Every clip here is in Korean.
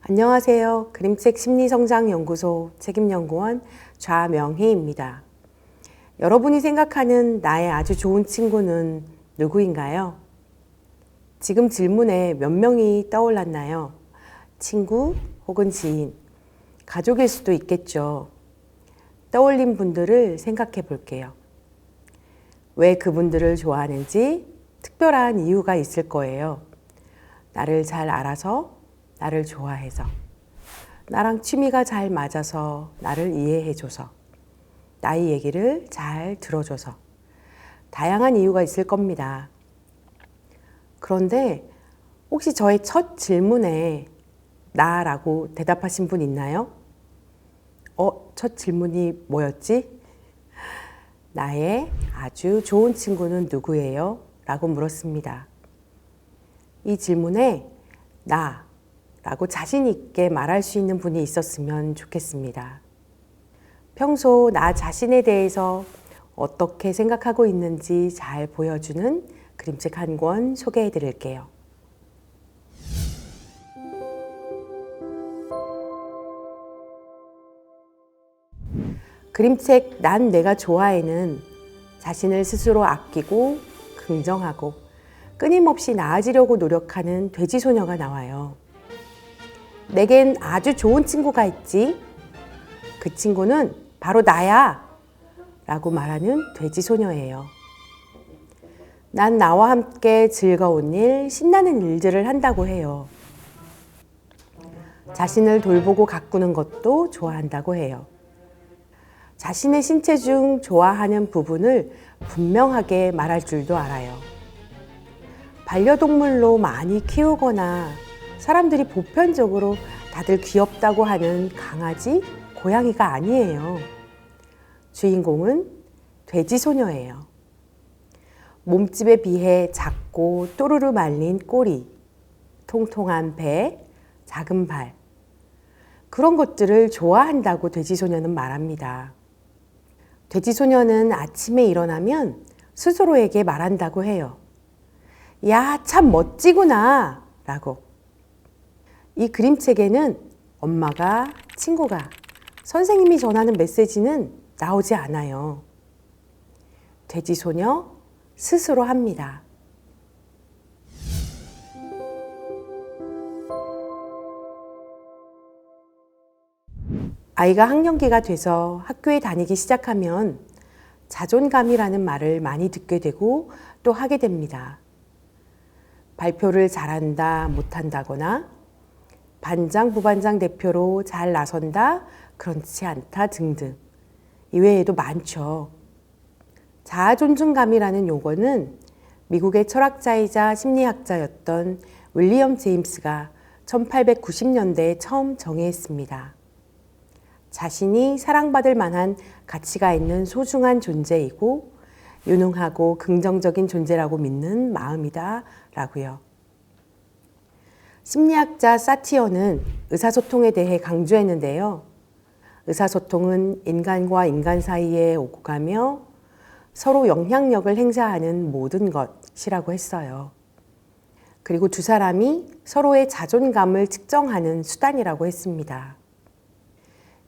안녕하세요. 그림책 심리성장연구소 책임연구원 좌명희입니다. 여러분이 생각하는 나의 아주 좋은 친구는 누구인가요? 지금 질문에 몇 명이 떠올랐나요? 친구 혹은 지인, 가족일 수도 있겠죠. 떠올린 분들을 생각해 볼게요. 왜 그분들을 좋아하는지 특별한 이유가 있을 거예요. 나를 잘 알아서, 나를 좋아해서, 나랑 취미가 잘 맞아서, 나를 이해해줘서, 나의 얘기를 잘 들어줘서, 다양한 이유가 있을 겁니다. 그런데 혹시 저의 첫 질문에 나라고 대답하신 분 있나요? 첫 질문이 뭐였지? 나의 아주 좋은 친구는 누구예요? 라고 물었습니다. 이 질문에 나 라고 자신 있게 말할 수 있는 분이 있었으면 좋겠습니다. 평소 나 자신에 대해서 어떻게 생각하고 있는지 잘 보여주는 그림책 한 권 소개해 드릴게요. 그림책 난 내가 좋아해는 자신을 스스로 아끼고 긍정하고 끊임없이 나아지려고 노력하는 돼지 소녀가 나와요. 내겐 아주 좋은 친구가 있지. 그 친구는 바로 나야. 라고 말하는 돼지 소녀예요. 난 나와 함께 즐거운 일, 신나는 일들을 한다고 해요. 자신을 돌보고 가꾸는 것도 좋아한다고 해요. 자신의 신체 중 좋아하는 부분을 분명하게 말할 줄도 알아요. 반려동물로 많이 키우거나 사람들이 보편적으로 다들 귀엽다고 하는 강아지, 고양이가 아니에요. 주인공은 돼지 소녀예요. 몸집에 비해 작고 또르르 말린 꼬리, 통통한 배, 작은 발. 그런 것들을 좋아한다고 돼지 소녀는 말합니다. 돼지 소녀는 아침에 일어나면 스스로에게 말한다고 해요. 야, 참 멋지구나! 라고. 이 그림책에는 엄마가, 친구가, 선생님이 전하는 메시지는 나오지 않아요. 돼지 소녀 스스로 합니다. 아이가 학년기가 돼서 학교에 다니기 시작하면 자존감이라는 말을 많이 듣게 되고 또 하게 됩니다. 발표를 잘한다, 못한다거나 반장, 부반장 대표로 잘 나선다, 그렇지 않다 등등. 이외에도 많죠. 자아존중감이라는 용어는 미국의 철학자이자 심리학자였던 윌리엄 제임스가 1890년대에 처음 정의했습니다. 자신이 사랑받을 만한 가치가 있는 소중한 존재이고 유능하고 긍정적인 존재라고 믿는 마음이다 라고요. 심리학자 사티어는 의사소통에 대해 강조했는데요. 의사소통은 인간과 인간 사이에 오고 가며 서로 영향력을 행사하는 모든 것이라고 했어요. 그리고 두 사람이 서로의 자존감을 측정하는 수단이라고 했습니다.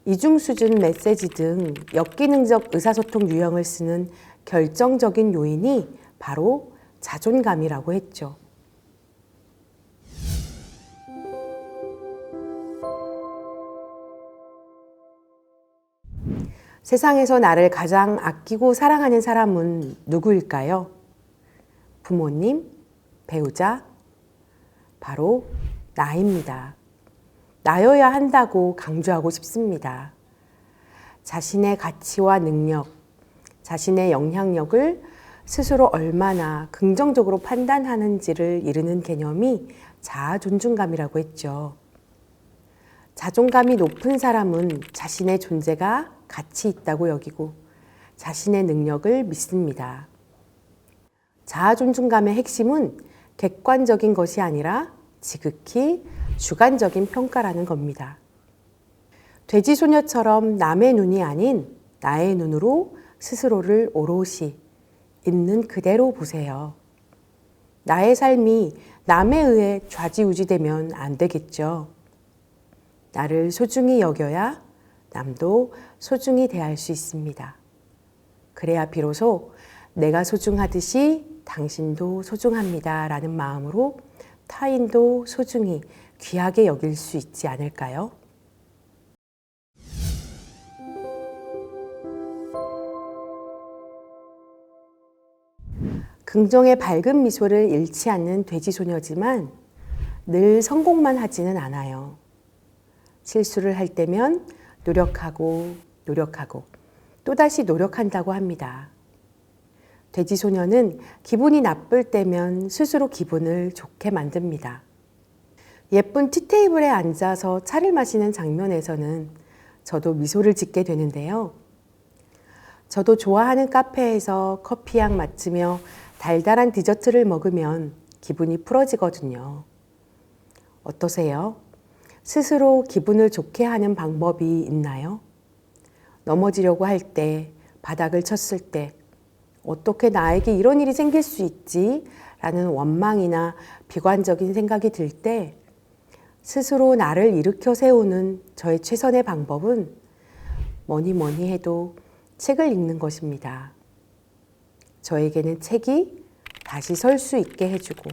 이중수준 메시지 등 역기능적 의사소통 유형을 쓰는 결정적인 요인이 바로 자존감이라고 했죠. 세상에서 나를 가장 아끼고 사랑하는 사람은 누구일까요? 부모님, 배우자, 바로 나입니다. 나여야 한다고 강조하고 싶습니다. 자신의 가치와 능력, 자신의 영향력을 스스로 얼마나 긍정적으로 판단하는지를 이르는 개념이 자아 존중감이라고 했죠. 자존감이 높은 사람은 자신의 존재가 가치 있다고 여기고 자신의 능력을 믿습니다. 자아 존중감의 핵심은 객관적인 것이 아니라 지극히 주관적인 평가라는 겁니다. 돼지소녀처럼 남의 눈이 아닌 나의 눈으로 스스로를 오롯이 있는 그대로 보세요. 나의 삶이 남에 의해 좌지우지되면 안 되겠죠. 나를 소중히 여겨야 남도 소중히 대할 수 있습니다. 그래야 비로소 내가 소중하듯이 당신도 소중합니다 라는 마음으로 타인도 소중히 귀하게 여길 수 있지 않을까요? 긍정의 밝은 미소를 잃지 않는 돼지소녀지만 늘 성공만 하지는 않아요. 실수를 할 때면 노력하고 또다시 노력한다고 합니다. 돼지소녀는 기분이 나쁠 때면 스스로 기분을 좋게 만듭니다. 예쁜 티테이블에 앉아서 차를 마시는 장면에서는 저도 미소를 짓게 되는데요. 저도 좋아하는 카페에서 커피향 맡으며 달달한 디저트를 먹으면 기분이 풀어지거든요. 어떠세요? 스스로 기분을 좋게 하는 방법이 있나요? 넘어지려고 할 때, 바닥을 쳤을 때, 어떻게 나에게 이런 일이 생길 수 있지? 라는 원망이나 비관적인 생각이 들 때, 스스로 나를 일으켜 세우는 저의 최선의 방법은 뭐니 해도 책을 읽는 것입니다. 저에게는 책이 다시 설 수 있게 해주고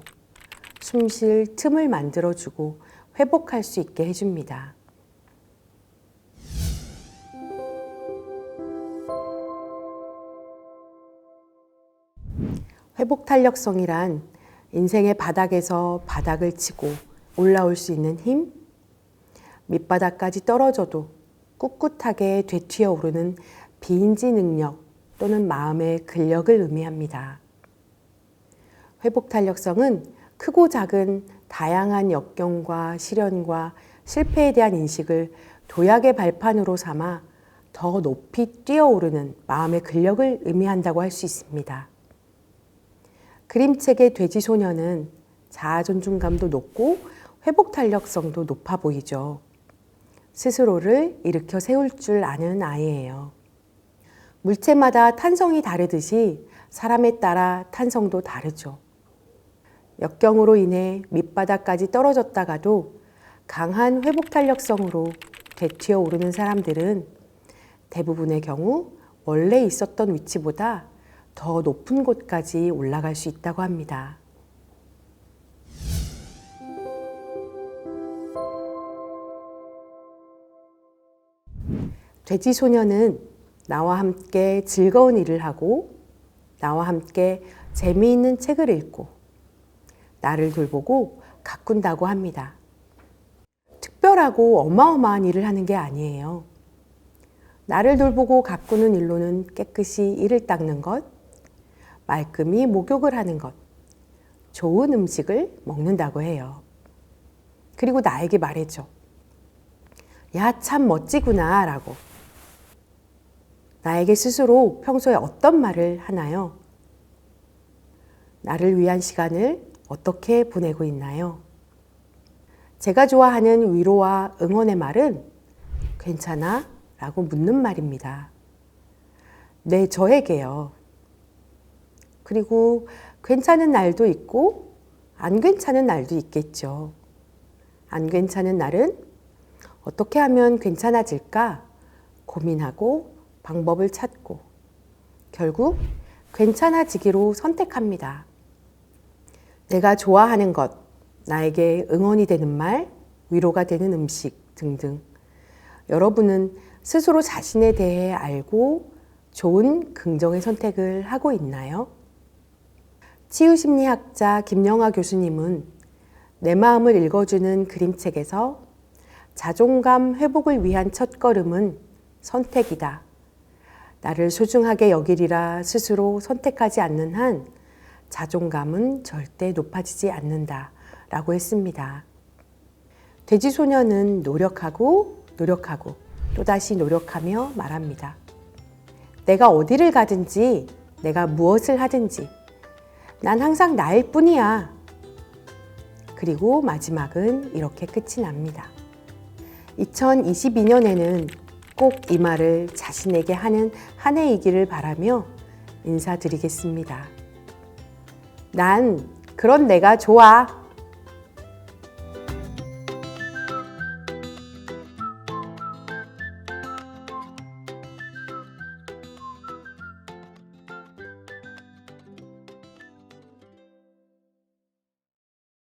숨 쉴 틈을 만들어주고 회복할 수 있게 해줍니다. 회복 탄력성이란 인생의 바닥에서 바닥을 치고 올라올 수 있는 힘, 밑바닥까지 떨어져도 꿋꿋하게 되튀어 오르는 비인지 능력 또는 마음의 근력을 의미합니다. 회복 탄력성은 크고 작은 다양한 역경과 시련과 실패에 대한 인식을 도약의 발판으로 삼아 더 높이 뛰어오르는 마음의 근력을 의미한다고 할 수 있습니다. 그림책의 돼지소녀는 자아 존중감도 높고 회복 탄력성도 높아 보이죠. 스스로를 일으켜 세울 줄 아는 아이예요. 물체마다 탄성이 다르듯이 사람에 따라 탄성도 다르죠. 역경으로 인해 밑바닥까지 떨어졌다가도 강한 회복 탄력성으로 되튀어 오르는 사람들은 대부분의 경우 원래 있었던 위치보다 더 높은 곳까지 올라갈 수 있다고 합니다. 돼지소녀는 나와 함께 즐거운 일을 하고 나와 함께 재미있는 책을 읽고 나를 돌보고 가꾼다고 합니다. 특별하고 어마어마한 일을 하는 게 아니에요. 나를 돌보고 가꾸는 일로는 깨끗이 이를 닦는 것, 말끔히 목욕을 하는 것, 좋은 음식을 먹는다고 해요. 그리고 나에게 말해줘. 야, 참 멋지구나 라고. 나에게 스스로 평소에 어떤 말을 하나요? 나를 위한 시간을 어떻게 보내고 있나요? 제가 좋아하는 위로와 응원의 말은 괜찮아? 라고 묻는 말입니다. 네, 저에게요. 그리고 괜찮은 날도 있고 안 괜찮은 날도 있겠죠. 안 괜찮은 날은 어떻게 하면 괜찮아질까 고민하고 방법을 찾고 결국 괜찮아지기로 선택합니다. 내가 좋아하는 것, 나에게 응원이 되는 말, 위로가 되는 음식 등등. 여러분은 스스로 자신에 대해 알고 좋은 긍정의 선택을 하고 있나요? 치유심리학자 김영하 교수님은 내 마음을 읽어주는 그림책에서 자존감 회복을 위한 첫걸음은 선택이다. 나를 소중하게 여기리라 스스로 선택하지 않는 한 자존감은 절대 높아지지 않는다 라고 했습니다. 돼지소년은 노력하고 또다시 노력하며 말합니다. 내가 어디를 가든지 내가 무엇을 하든지 난 항상 나일 뿐이야. 그리고 마지막은 이렇게 끝이 납니다. 2022년에는 꼭 이 말을 자신에게 하는 한 해이기를 바라며 인사드리겠습니다. 난 그런 내가 좋아.